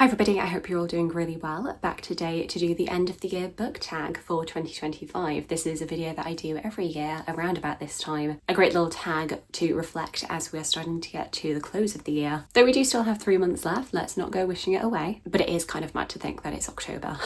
Hi everybody, I hope you're all doing really well. Back today to do the end of the year book tag for 2025. This is a video that I do every year around about this time. A great little tag to reflect as we're starting to get to the close of the year. Though we do still have 3 months left, let's not go wishing it away. But it is kind of mad to think that it's October.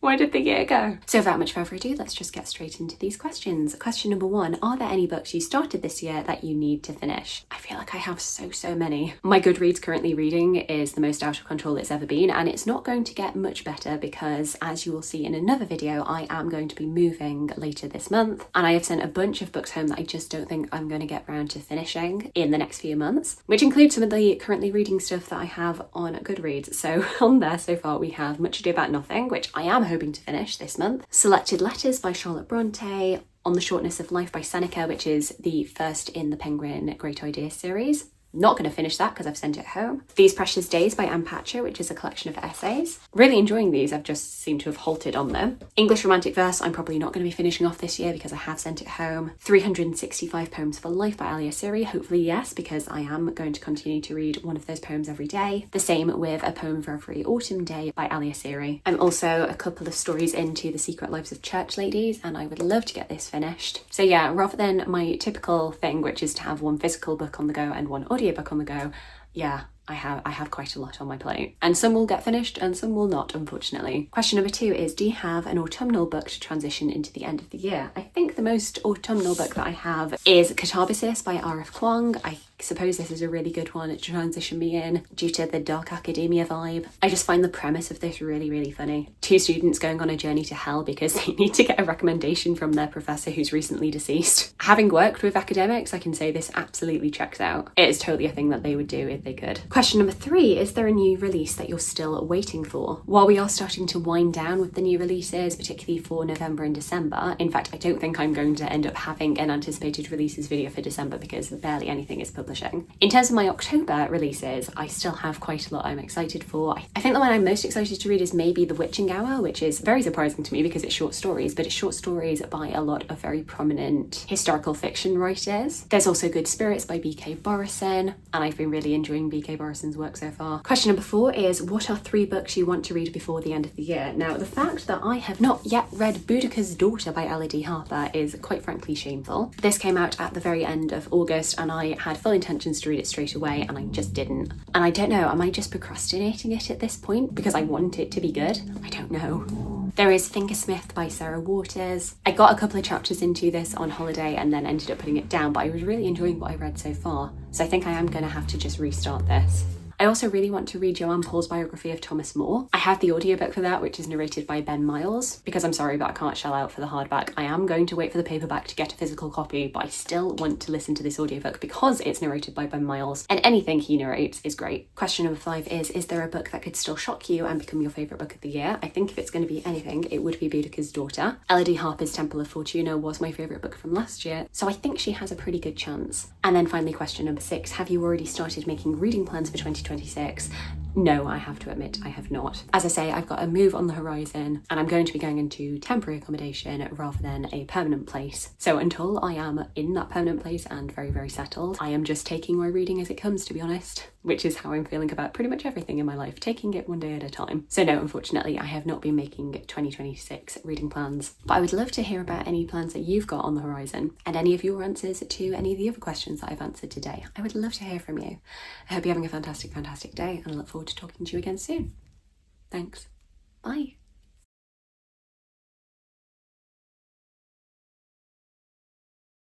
Where did the year go? So without much further ado, let's just get straight into these questions. Question number 1, are there any books you started this year that you need to finish? I feel like I have so many. My Goodreads currently reading is the most out of control it's ever been, and it's not going to get much better because, as you will see in another video, I am going to be moving later this month, and I have sent a bunch of books home that I just don't think I'm going to get around to finishing in the next few months, which includes some of the currently reading stuff that I have on Goodreads. So on there so far we have Much Ado About Nothing, which I am hoping to finish this month, Selected Letters by Bronte, On the Shortness of Life by Seneca, which is the first in the Penguin Great Ideas series. Not going to finish that because I've sent it home. These Precious Days by Patchett, which is a collection of essays. Really enjoying these, I've just seemed to have halted on them. English Romantic Verse, I'm probably not going to be finishing off this year because I have sent it home. 365 Poems for Life by Allie, Esiri, hopefully yes, because I am going to continue to read one of those poems every day. The same with A Poem for Every Autumn Day by Allie, Esiri. I'm also a couple of stories into The Secret Lives of Church Ladies, and I would love to get this finished. So yeah, rather than my typical thing, which is to have one physical book on the go and one audiobook on the go, yeah, I have quite a lot on my plate. And some will get finished and some will not, unfortunately. Question number 2 is, do you have an autumnal book to transition into the end of the year? I think the most autumnal book that I have is Katabasis by Kuang. I suppose this is a really good one to transition me in due to the dark academia vibe. I just find the premise of this really funny. 2 students going on a journey to hell because they need to get a recommendation from their professor who's recently deceased. Having worked with academics, I can say this absolutely checks out. It is totally a thing that they would do if they could. Question number 3, is there a new release that you're still waiting for? While we are starting to wind down with the new releases, particularly for November and December, in fact I don't think I'm going to end up having an anticipated releases video for December because barely anything is publishing. In terms of my October releases, I still have quite a lot I'm excited for. I think the one I'm most excited to read is maybe The Witching Hour, which is very surprising to me because it's short stories, but it's short stories by a lot of very prominent historical fiction writers. There's also Good Spirits by B.K. Borison, and I've been really enjoying B.K. Borison's work so far. Question number 4 is, what are 3 books you want to read before the end of the year? Now, the fact that I have not yet read Boudicca's Daughter by Elodie Harper is quite frankly shameful. This came out at the very end of August and I had full intentions to read it straight away and I just didn't. And I don't know, am I just procrastinating it at this point because I want it to be good? I don't know. There is Fingersmith by Sarah Waters. I got a couple of chapters into this on holiday and then ended up putting it down, but I was really enjoying what I read so far. So I think I am going to have to just restart this. I also really want to read Joanne Paul's biography of Thomas More. I have the audiobook for that, which is narrated by Ben Miles. Because I'm sorry, but I can't shell out for the hardback. I am going to wait for the paperback to get a physical copy, but I still want to listen to this audiobook because it's narrated by Ben Miles, and anything he narrates is great. Question number 5 is there a book that could still shock you and become your favourite book of the year? I think if it's going to be anything, it would be Boudicca's Daughter. Elodie Harper's Temple of Fortuna was my favourite book from last year, so I think she has a pretty good chance. And then finally, question number 6, have you already started making reading plans for 2026? No, I have to admit I have not. As I say, I've got a move on the horizon and I'm going to be going into temporary accommodation rather than a permanent place. So until I am in that permanent place and very settled, I am just taking my reading as it comes, to be honest, which is how I'm feeling about pretty much everything in my life, taking it one day at a time. So no, unfortunately, I have not been making 2026 reading plans, but I would love to hear about any plans that you've got on the horizon and any of your answers to any of the other questions that I've answered today. I would love to hear from you. I hope you're having a fantastic day and I look forward to talking to you again soon. Thanks. Bye.